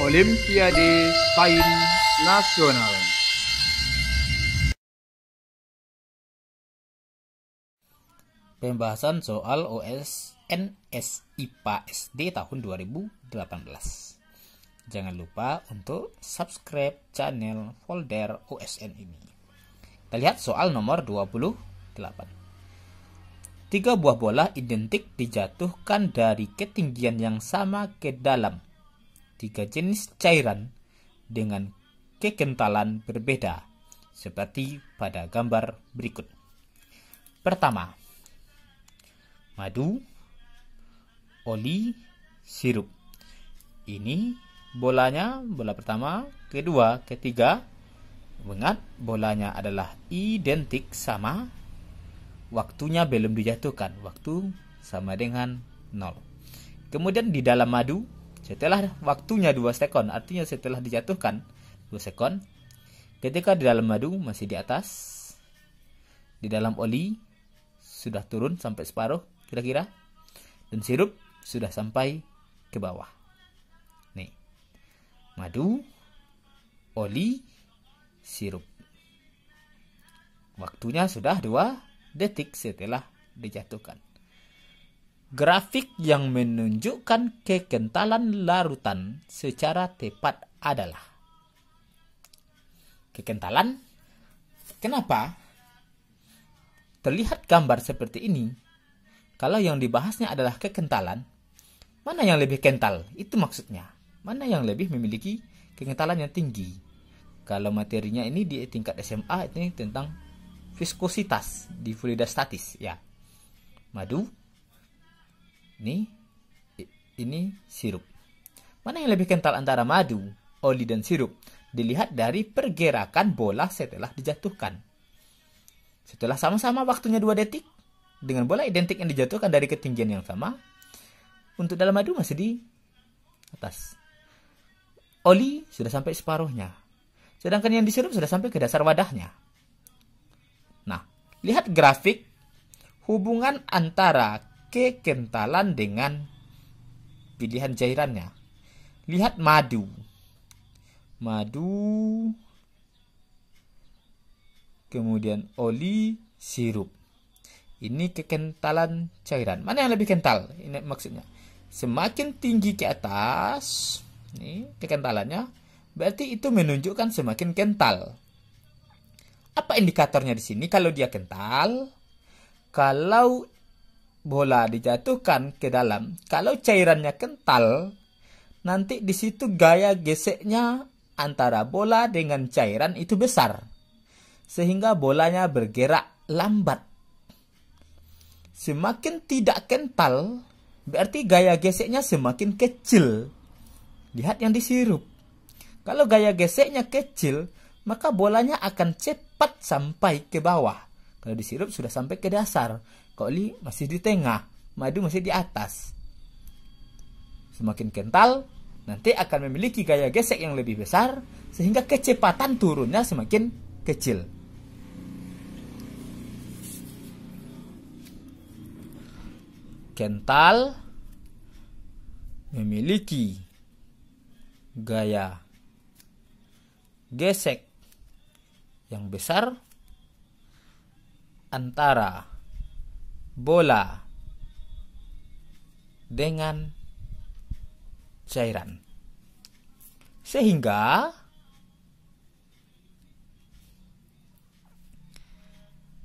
Olimpiade Sains Nasional. Pembahasan soal OSNS IPA SD tahun 2018. Jangan lupa untuk subscribe channel folder OSN ini. Kita lihat soal nomor 28. 3 buah bola identik dijatuhkan dari ketinggian yang sama ke dalam 3 jenis cairan dengan kekentalan berbeda, seperti pada gambar berikut. Pertama, madu, oli, sirup. Ini bolanya, bola pertama, kedua, ketiga. Ingat, bolanya adalah identik sama. Waktunya belum dijatuhkan, waktu sama dengan 0. Kemudian di dalam madu, setelah waktunya 2 sekon, artinya setelah dijatuhkan 2 sekon. Ketika di dalam madu masih di atas, di dalam oli sudah turun sampai separuh kira-kira, dan sirup sudah sampai ke bawah. Nih, madu, oli, sirup. Waktunya sudah 2 detik setelah dijatuhkan. Grafik yang menunjukkan kekentalan larutan secara tepat adalah kekentalan. Kenapa terlihat gambar seperti ini? Kalau yang dibahasnya adalah kekentalan, mana yang lebih kental? Itu maksudnya. Mana yang lebih memiliki kekentalan yang tinggi? Kalau materinya ini di tingkat SMA, ini tentang viskositas di fluidostatis, ya. Madu, ini sirup. Mana yang lebih kental antara madu, oli, dan sirup? Dilihat dari pergerakan bola setelah dijatuhkan. Setelah sama-sama waktunya 2 detik, dengan bola identik yang dijatuhkan dari ketinggian yang sama, untuk dalam madu masih di atas. Oli sudah sampai separuhnya. Sedangkan yang disirup sudah sampai ke dasar wadahnya. Nah, lihat grafik hubungan antara kekentalan dengan pilihan cairannya. Lihat madu. Madu, kemudian oli, sirup. Ini kekentalan cairan. Mana yang lebih kental? Ini maksudnya. Semakin tinggi ke atas, ini kekentalannya, berarti itu menunjukkan semakin kental. Apa indikatornya di sini? Kalau dia kental, kalau bola dijatuhkan ke dalam, kalau cairannya kental, nanti di situ gaya geseknya antara bola dengan cairan itu besar, sehingga bolanya bergerak lambat. Semakin tidak kental, berarti gaya geseknya semakin kecil. Lihat yang disirup. Kalau gaya geseknya kecil, maka bolanya akan cepat sampai ke bawah. Kalau disirup sudah sampai ke dasar. Kalau oli masih di tengah, madu masih di atas. Semakin kental, nanti akan memiliki gaya gesek yang lebih besar, sehingga kecepatan turunnya semakin kecil. Kental memiliki gaya gesek yang besar antara bola dengan cairan, sehingga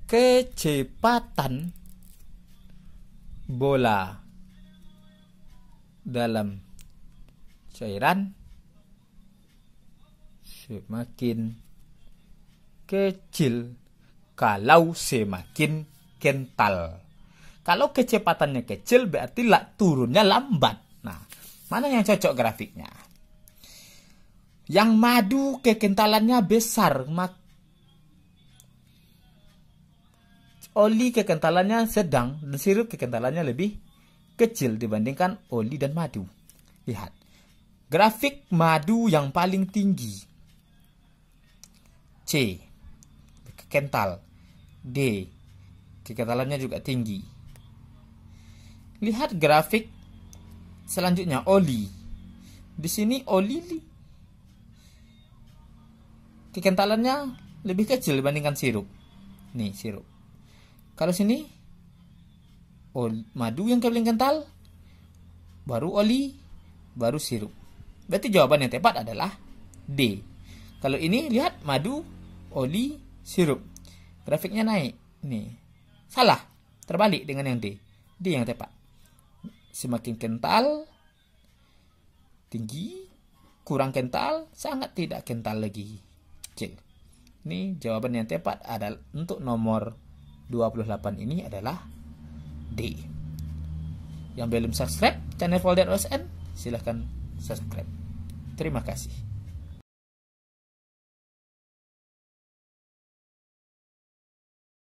kecepatan bola dalam cairan semakin kecil kalau semakin kental. Kalau kecepatannya kecil berarti turunnya lambat. Nah, mana yang cocok grafiknya? Yang madu kekentalannya besar, oli kekentalannya sedang, dan sirup kekentalannya lebih kecil dibandingkan oli dan madu. Lihat, grafik madu yang paling tinggi, C, kental. D, kekentalannya juga tinggi. Lihat grafik selanjutnya, oli. Di sini oli kekentalannya lebih kecil dibandingkan sirup. Nih, sirup. Kalau sini madu yang paling kental, baru oli, baru sirup. Berarti jawaban yang tepat adalah D. Kalau ini lihat madu, oli, sirup. Grafiknya naik. Nih. Salah. Terbalik dengan yang D. D yang tepat. Semakin kental, tinggi, kurang kental, sangat tidak kental lagi, kecil. Ini jawaban yang tepat adalah untuk nomor 28 ini adalah D. Yang belum subscribe channel Folder OSN, silahkan subscribe. Terima kasih.